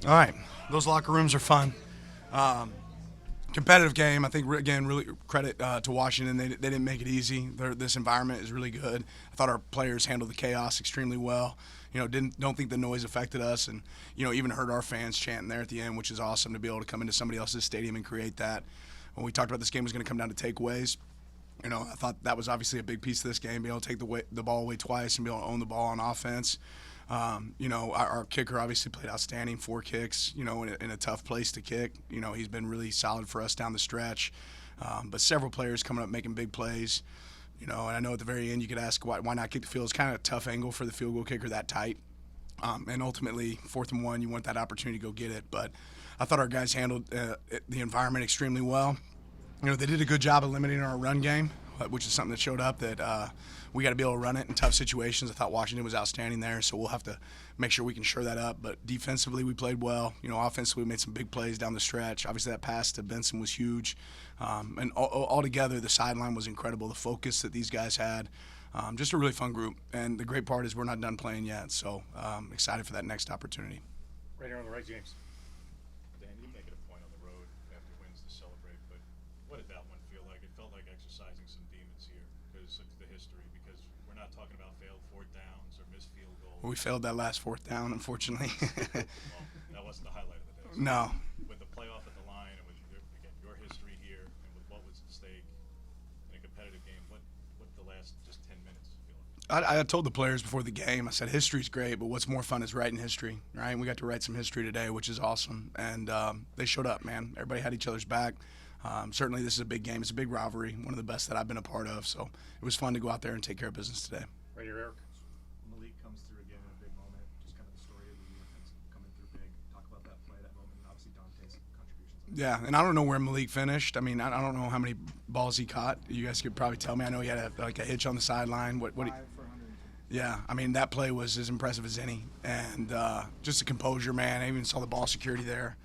All right, those locker rooms are fun. Um, Competitive game. I think again, really credit to Washington. They didn't make it easy. This environment is really good. I thought our players handled the chaos extremely well. Don't think the noise affected us, and even heard our fans chanting there at the end, which is awesome to be able to come into somebody else's stadium and create that. When we talked about this game was going to come down to takeaways, I thought that was obviously a big piece of this game, being able to take the ball away twice and be able to own the ball on offense. Our kicker obviously played outstanding, 4 kicks, in a tough place to kick. He's been really solid for us down the stretch. But several players coming up making big plays. And I know at the very end you could ask why not kick the field. It's kind of a tough angle for the field goal kicker that tight. And ultimately, 4th and 1, you want that opportunity to go get it. But I thought our guys handled the environment extremely well. They did a good job of limiting our run game, which is something that showed up that we got to be able to run it in tough situations. I thought Washington was outstanding there, so we'll have to make sure we can shore that up. But defensively, we played well. Offensively, we made some big plays down the stretch. Obviously, that pass to Benson was huge. And altogether, the sideline was incredible. The focus that these guys had, just a really fun group. And the great part is we're not done playing yet, so excited for that next opportunity. Right here on the right, James. Dan, you make it a point on the road after wins to celebrate, but what did that one feel like? It felt like exercising some demons here because of the history, because we're not talking about failed 4th downs or missed field goals. We failed that last 4th down, unfortunately. Well, that wasn't the highlight of the day. So No. with the playoff at the line and with your history here and with what was at stake in a competitive game, what the last just 10 minutes feel like? I told the players before the game, I said, history's great, but what's more fun is writing history, right? And we got to write some history today, which is awesome. And they showed up, man. Everybody had each other's back. Certainly this is a big game. It's a big rivalry, one of the best that I've been a part of. So it was fun to go out there and take care of business today. Right here, Eric. Malik comes through again in a big moment. Just kind of the story of the defense coming through big. Talk about that play, that moment, and obviously Dante's contributions. Yeah, and I don't know where Malik finished. I mean, I don't know how many balls he caught. You guys could probably tell me. I know he had a hitch on the sideline. What? 5 for 110. Yeah, I mean, that play was as impressive as any. And just the composure, man. I even saw the ball security there.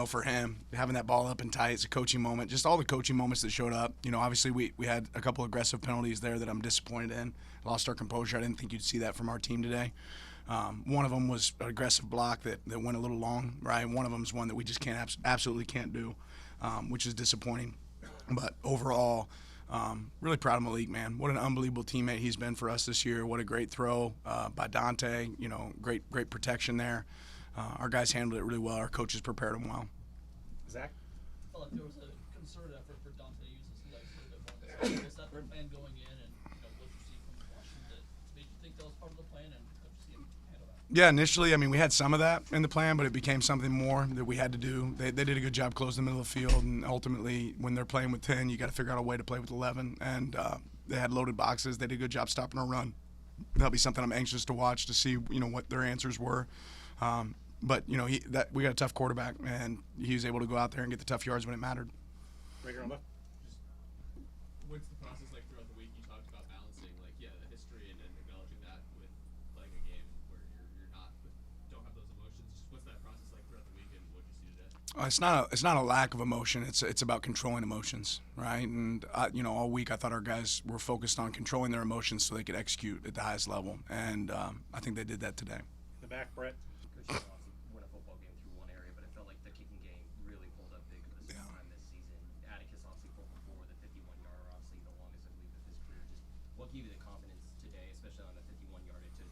For him, having that ball up and tight, it's a coaching moment. Just all the coaching moments that showed up. Obviously we had a couple aggressive penalties there that I'm disappointed in. Lost our composure. I didn't think you'd see that from our team today. One of them was an aggressive block that went a little long, right? One of them is one that we just absolutely can't do, which is disappointing. But overall, really proud of Malik, man. What an unbelievable teammate he's been for us this year. What a great throw by Dante. Great protection there. Our guys handled it really well. Our coaches prepared them well. Zach? I felt like there was a concerted effort for Dante to use his legs a little bit more. Was that the plan going in, and what you see from Washington that made you think that was part of the plan, and how did you see him handle that? Yeah, initially, I mean, we had some of that in the plan, but it became something more that we had to do. They did a good job closing the middle of the field, and ultimately, when they're playing with 10, you got to figure out a way to play with 11. And they had loaded boxes. They did a good job stopping our run. That'll be something I'm anxious to watch to see, what their answers were. But we got a tough quarterback, and he was able to go out there and get the tough yards when it mattered. Right here on left. What's the process like throughout the week? You talked about balancing, the history and acknowledging that with playing a game where don't have those emotions. Just what's that process like throughout the week, and what did you see today? It's not a lack of emotion. It's about controlling emotions, right? And all week I thought our guys were focused on controlling their emotions so they could execute at the highest level, and I think they did that today. In the back, Brett. Coach, you won a football game through one area, but it felt like the kicking game really pulled up big for the second time this season. Atticus obviously 4 for 4 with a 51-yarder, obviously the longest I believe of his career. Just what gave you the confidence today, especially on the 51-yarder, to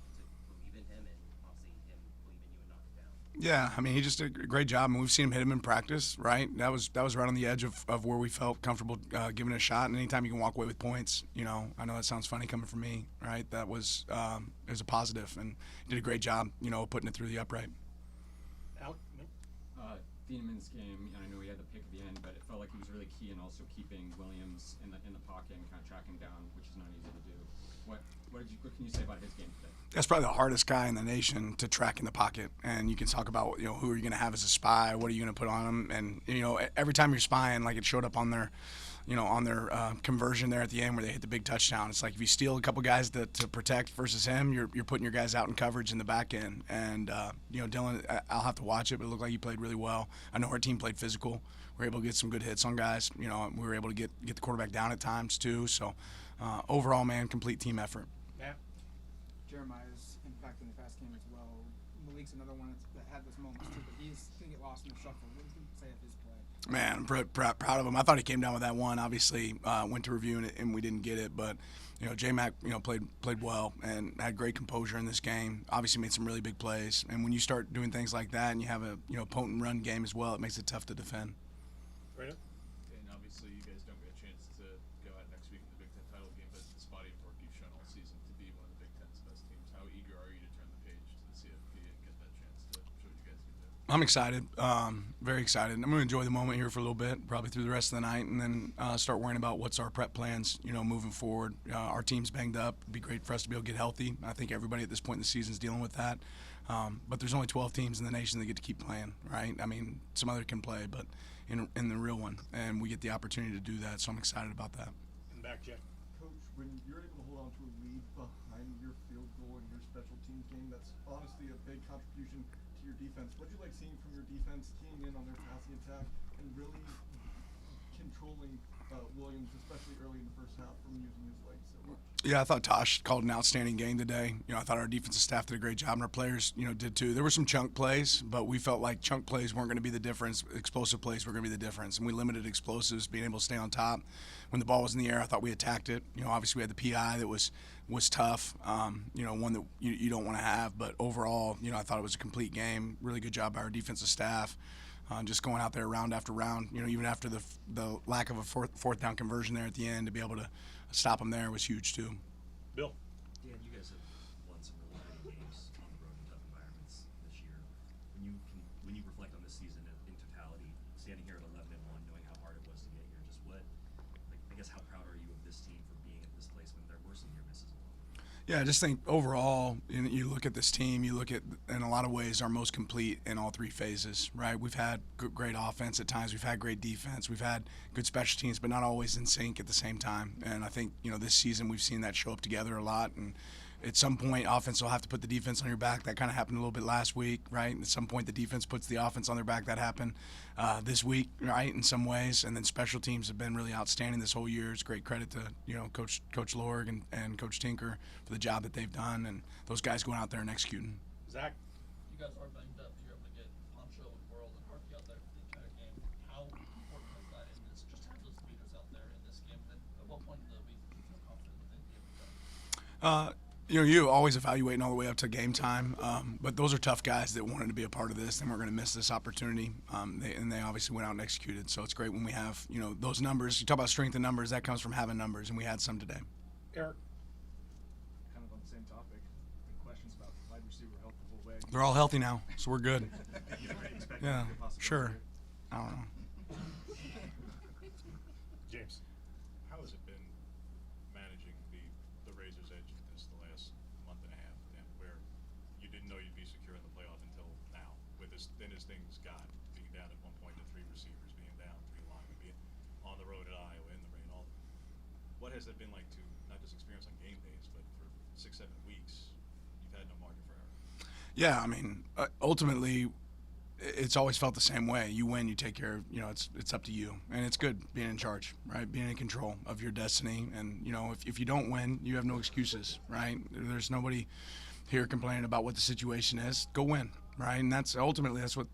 believe in him and obviously him believe in you and knock it down? Yeah, I mean, he just did a great job, and we've seen him hit him in practice, right? That was right on the edge of where we felt comfortable giving it a shot. And anytime you can walk away with points, I know that sounds funny coming from me, right? That was it was a positive, and he did a great job, putting it through the upright. Alec? No? Thieneman's game, I know he had the pick at the end, but it felt like he was really key in also keeping Williams in the pocket and kind of tracking down, which is not easy to do. What can you say about his game today? That's probably the hardest guy in the nation to track in the pocket. And you can talk about, who are you going to have as a spy? What are you going to put on him? And, every time you're spying, like it showed up on their, conversion there at the end where they hit the big touchdown. It's like if you steal a couple guys to protect versus him, you're putting your guys out in coverage in the back end. And, Dylan, I'll have to watch it, but it looked like he played really well. I know our team played physical. We were able to get some good hits on guys. We were able to get the quarterback down at times too. So, overall, man, complete team effort. Matt? Jeremiah's impact in the pass game as well. Malik Malik's another one that had those moments too, but he's going to get lost in the shuffle. What do you say of his play? Man, I'm proud of him. I thought he came down with that one. Obviously, went to review and we didn't get it, but J-Mac, played well and had great composure in this game. Obviously, made some really big plays. And when you start doing things like that, and you have a potent run game as well, it makes it tough to defend. Brandon? And obviously, you guys don't get a chance to go out next week in the Big Ten title game, but the body of work you've shown all season to be one of the Big Ten's best teams. How eager are you to turn the page to the CFP and get that chance to show what you guys can do? I'm excited, very excited. I'm going to enjoy the moment here for a little bit, probably through the rest of the night, and then start worrying about what's our prep plans, moving forward. Our team's banged up. It'd be great for us to be able to get healthy. I think everybody at this point in the season is dealing with that. But there's only 12 teams in the nation that get to keep playing, right? I mean, some other can play, but in the real one, and we get the opportunity to do that, so I'm excited about that. And back, Jay. Coach, when you're able to hold on to a lead behind your field goal and your special teams game, that's honestly a big contribution to your defense. What do you like seeing from your defense, keying in on their passing attack and really controlling Williams, especially early in the first half, from using his legs so much? Yeah, I thought Tosh called an outstanding game today. I thought our defensive staff did a great job, and our players, did too. There were some chunk plays, but we felt like chunk plays weren't going to be the difference. Explosive plays were going to be the difference, and we limited explosives, being able to stay on top. When the ball was in the air, I thought we attacked it. Obviously we had the PI that was tough, one that you don't want to have. But overall, I thought it was a complete game. Really good job by our defensive staff. Just going out there round after round, even after the lack of a fourth down conversion there at the end, to be able to stop them there was huge too. Bill? Dan, you guys have won some really big games on the road in tough environments this year. When you reflect on this season in totality, standing here at 11-1, knowing how hard it was to get here, just I guess how proud are you of this team for being at this place when there were some near misses along the way? Yeah, I just think overall, you look at this team, you look at, in a lot of ways, our most complete in all three phases, right? We've had great offense at times, we've had great defense, we've had good special teams, but not always in sync at the same time. And I think, this season we've seen that show up together a lot. And at some point, offense will have to put the defense on your back. That kind of happened a little bit last week, right? At some point, the defense puts the offense on their back. That happened this week, right, in some ways. And then special teams have been really outstanding this whole year. It's great credit to, Coach Lorg and Coach Tinker for the job that they've done, and those guys going out there and executing. Zach? You guys are banged up. You're able to get Poncho and World and Harkey out there for the entire game. How important is that? And it's just have those leaders out there in this game. And at what point in the week do you feel confident that they'd be able to go? You always evaluating all the way up to game time, but those are tough guys that wanted to be a part of this. They weren't going to miss this opportunity, and they obviously went out and executed. So it's great when we have those numbers. You talk about strength in numbers, that comes from having numbers, and we had some today. Eric? Kind of on the same topic, questions about wide receiver health the whole way. They're all healthy now, so we're good. Yeah, the possibility sure. here? I don't know. James, how has it been managing the razor's edge of this the last month and a half, and where you didn't know you'd be secure in the playoff until now, with as thin as things got, being down at one point to 3 receivers, being down 3 linemen, being on the road at Iowa, in the rain, all. What has it been like to not just experience on game days, but for 6-7 weeks, you've had no margin for error? Yeah, I mean, ultimately, it's always felt the same way. You win, you take care of, it's up to you. And it's good being in charge, right? Being in control of your destiny. And, if you don't win, you have no excuses, right? There's nobody here complaining about what the situation is. Go win, right? And that's what,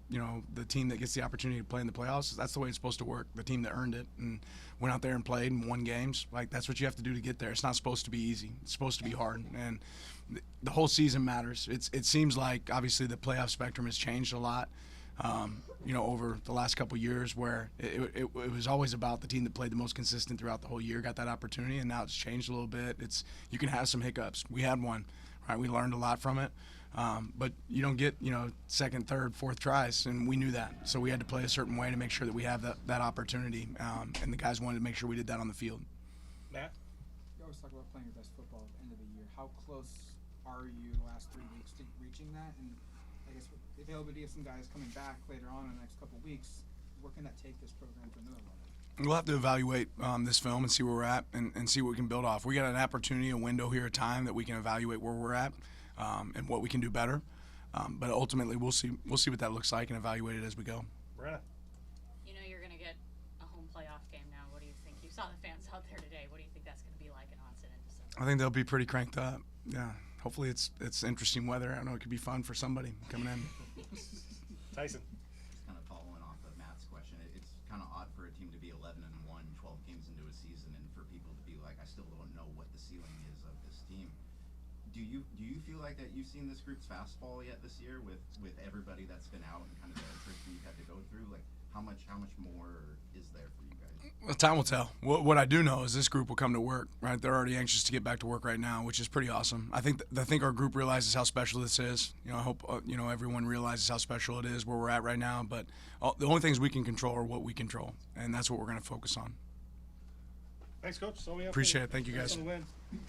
the team that gets the opportunity to play in the playoffs, that's the way it's supposed to work. The team that earned it and went out there and played and won games, that's what you have to do to get there. It's not supposed to be easy. It's supposed to be hard. And the whole season matters. It seems like, obviously, the playoff spectrum has changed a lot. Over the last couple of years, where it was always about the team that played the most consistent throughout the whole year got that opportunity, and now it's changed a little bit. You can have some hiccups. We had one, right? We learned a lot from it, but you don't get second, third, fourth tries, and we knew that. So we had to play a certain way to make sure that we have that opportunity, and the guys wanted to make sure we did that on the field. Matt? You always talk about playing your best football at the end of the year. How close are you the last 3 weeks to reaching that? And I guess with the availability of some guys coming back later on in the next couple of weeks, where can that take this program to another level? We'll have to evaluate this film and see where we're at and see what we can build off. We got an opportunity, a window here, a time that we can evaluate where we're at and what we can do better. But ultimately, we'll see what that looks like and evaluate it as we go. Brenna? You're going to get a home playoff game now. What do you think? You saw the fans out there today. What do you think that's going to be like in Onset in December? I think they'll be pretty cranked up. Yeah, hopefully it's interesting weather. I know it could be fun for somebody coming in. Tyson. Just kind of following off of Matt's question, it's kind of odd for a team to be 11-1, 12 games into a season, and for people to be like, I still don't know what the ceiling is of this team. Do you feel like that you've seen this group's fastball yet this year with everybody that's been out and kind of the attrition you've had to go through? Like, how much more is there for you guys? Well, time will tell. What I do know is this group will come to work, right? They're already anxious to get back to work right now, which is pretty awesome. I think our group realizes how special this is. I hope everyone realizes how special it is where we're at right now. But the only things we can control are what we control, and that's what we're going to focus on. Thanks, Coach. Appreciate it. Thank you, guys. Congrats on the win.